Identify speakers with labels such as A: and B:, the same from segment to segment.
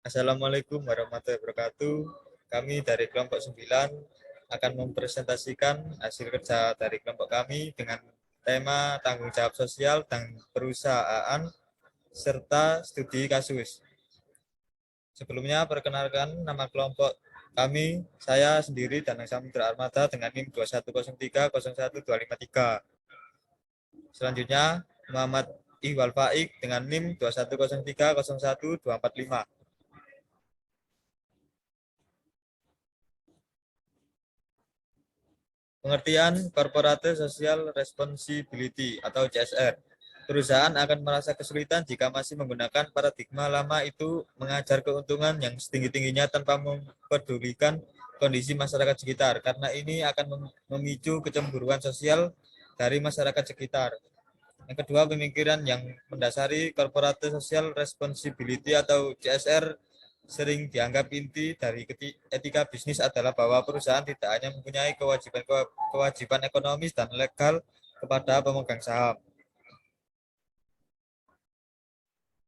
A: Assalamualaikum warahmatullahi wabarakatuh. Kami dari kelompok 9 akan mempresentasikan hasil kerja dari kelompok kami dengan tema tanggung jawab sosial dan perusahaan serta studi kasus. Sebelumnya perkenalkan nama kelompok kami, saya sendiri Danang Samudra Armada dengan NIM 210301253. Selanjutnya Muhammad Ihwal Faik dengan NIM 210301245. Pengertian Corporate Social Responsibility atau CSR. Perusahaan akan merasa kesulitan jika masih menggunakan paradigma lama itu mengajar keuntungan yang setinggi-tingginya tanpa mempedulikan kondisi masyarakat sekitar, karena ini akan memicu kecemburuan sosial dari masyarakat sekitar. Yang kedua, pemikiran yang mendasari Corporate Social Responsibility atau CSR sering dianggap inti dari etika bisnis adalah bahwa perusahaan tidak hanya mempunyai kewajiban ekonomis dan legal kepada pemegang saham.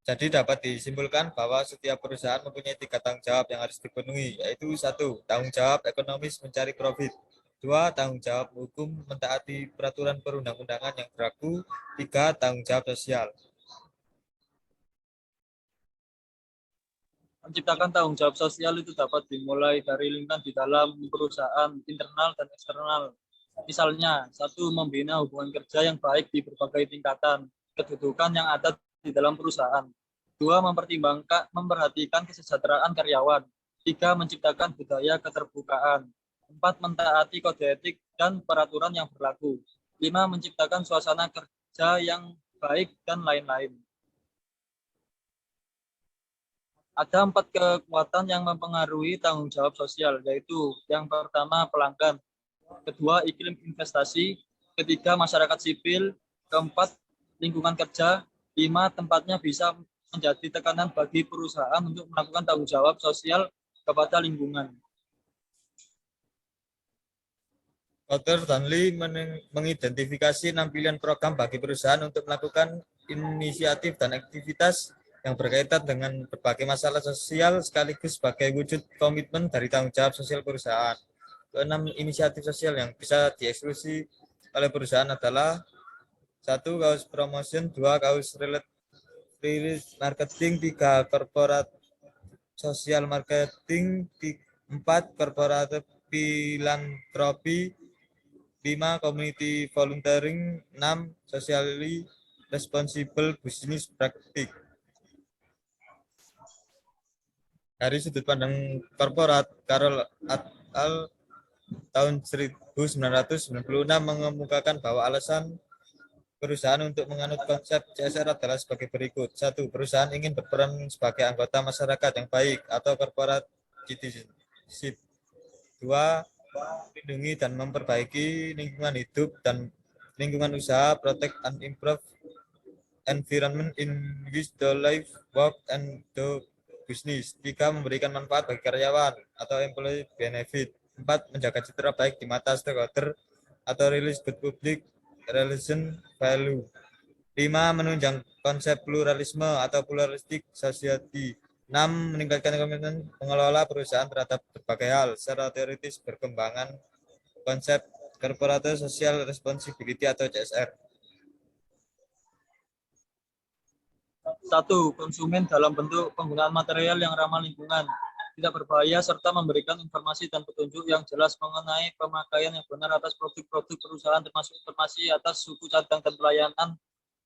A: Jadi dapat disimpulkan bahwa setiap perusahaan mempunyai 3 tanggung jawab yang harus dipenuhi, yaitu 1. Tanggung jawab ekonomis mencari profit. 2. Tanggung jawab hukum mentaati peraturan perundang-undangan yang berlaku. 3. Tanggung jawab sosial.
B: Menciptakan tanggung jawab sosial itu dapat dimulai dari lingkungan di dalam perusahaan, internal dan eksternal. Misalnya, 1. Membina hubungan kerja yang baik di berbagai tingkatan kedudukan yang ada di dalam perusahaan. 2. Memperhatikan kesejahteraan karyawan. 3. Menciptakan budaya keterbukaan. 4. Mentaati kode etik dan peraturan yang berlaku. 5. Menciptakan suasana kerja yang baik dan lain-lain. Ada 4 kekuatan yang mempengaruhi tanggung jawab sosial, yaitu yang pertama pelanggan, kedua iklim investasi, ketiga masyarakat sipil, keempat lingkungan kerja, 5 tempatnya bisa menjadi tekanan bagi perusahaan untuk melakukan tanggung jawab sosial kepada lingkungan.
A: Dr. Danli mengidentifikasi 6 pilihan program bagi perusahaan untuk melakukan inisiatif dan aktivitas yang berkaitan dengan berbagai masalah sosial sekaligus sebagai wujud komitmen dari tanggung jawab sosial perusahaan. Keenam inisiatif sosial yang bisa dieksekusi oleh perusahaan adalah 1. Kaus promotion, 2. Kaus release marketing, 3. corporate social marketing, 4. corporate philanthropy, 5. Community volunteering, 6. Socially responsible business practice. Dari sudut pandang korporat, Carol et al. Tahun 1996 mengemukakan bahwa alasan perusahaan untuk menganut konsep CSR adalah sebagai berikut. 1. Perusahaan ingin berperan sebagai anggota masyarakat yang baik atau corporate citizenship. 2. Melindungi dan memperbaiki lingkungan hidup dan lingkungan usaha, protect and improve environment in which the life, work, and the business. 3. Memberikan manfaat bagi karyawan atau employee benefit. 4. Menjaga citra baik di mata stakeholder atau release good public relation value. 5. Menunjang konsep pluralisme atau pluralistic society. 6. Meningkatkan komitmen pengelola perusahaan terhadap berbagai hal secara teoritis berkembangan konsep corporate social responsibility atau CSR.
B: 1. Konsumen dalam bentuk penggunaan material yang ramah lingkungan, tidak berbahaya, serta memberikan informasi dan petunjuk yang jelas mengenai pemakaian yang benar atas produk-produk perusahaan, termasuk informasi atas suku cadang dan pelayanan,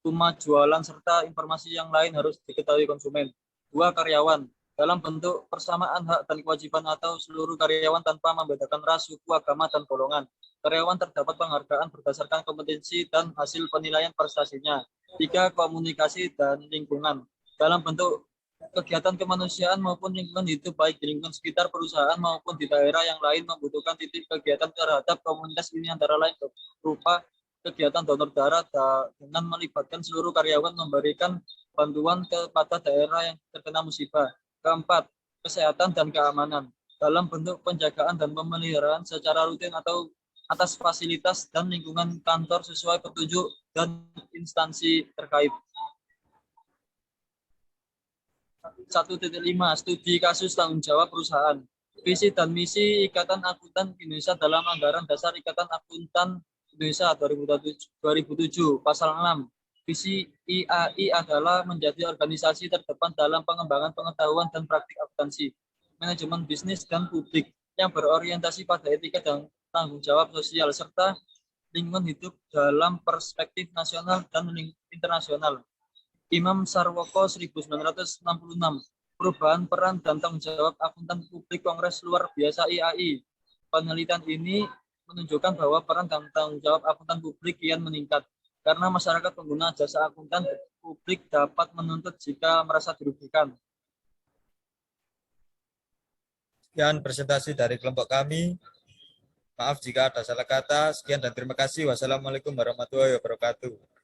B: rumah jualan, serta informasi yang lain harus diketahui konsumen. 2. Karyawan, dalam bentuk persamaan hak dan kewajiban atau seluruh karyawan tanpa membedakan ras, suku, agama, dan golongan. Karyawan terdapat penghargaan berdasarkan kompetensi dan hasil penilaian prestasinya. 3. Komunikasi dan lingkungan, dalam bentuk kegiatan kemanusiaan maupun lingkungan hidup, baik di lingkungan sekitar perusahaan maupun di daerah yang lain membutuhkan titik kegiatan terhadap komunitas ini, antara lain berupa kegiatan donor darah dengan melibatkan seluruh karyawan memberikan bantuan kepada daerah yang terkena musibah. Keempat, kesehatan dan keamanan, dalam bentuk penjagaan dan pemeliharaan secara rutin atau atas fasilitas dan lingkungan kantor sesuai petunjuk dan instansi terkait. 1.5 Studi kasus tanggung jawab perusahaan. Visi dan misi Ikatan Akuntan Indonesia dalam Anggaran Dasar Ikatan Akuntan Indonesia 2007 Pasal 6. Visi IAI adalah menjadi organisasi terdepan dalam pengembangan pengetahuan dan praktik akuntansi, manajemen bisnis dan publik yang berorientasi pada etika dan tanggung jawab sosial serta lingkungan hidup dalam perspektif nasional dan internasional. Imam Sarwoko 1966. Perubahan peran dan tanggung jawab akuntan publik Kongres Luar Biasa IAI. Penelitian ini menunjukkan bahwa peran dan tanggung jawab akuntan publik kian meningkat karena masyarakat pengguna jasa akuntan publik dapat menuntut jika merasa dirugikan.
A: Sekian presentasi dari kelompok kami. Maaf jika ada salah kata. Sekian dan terima kasih. Wassalamualaikum warahmatullahi wabarakatuh.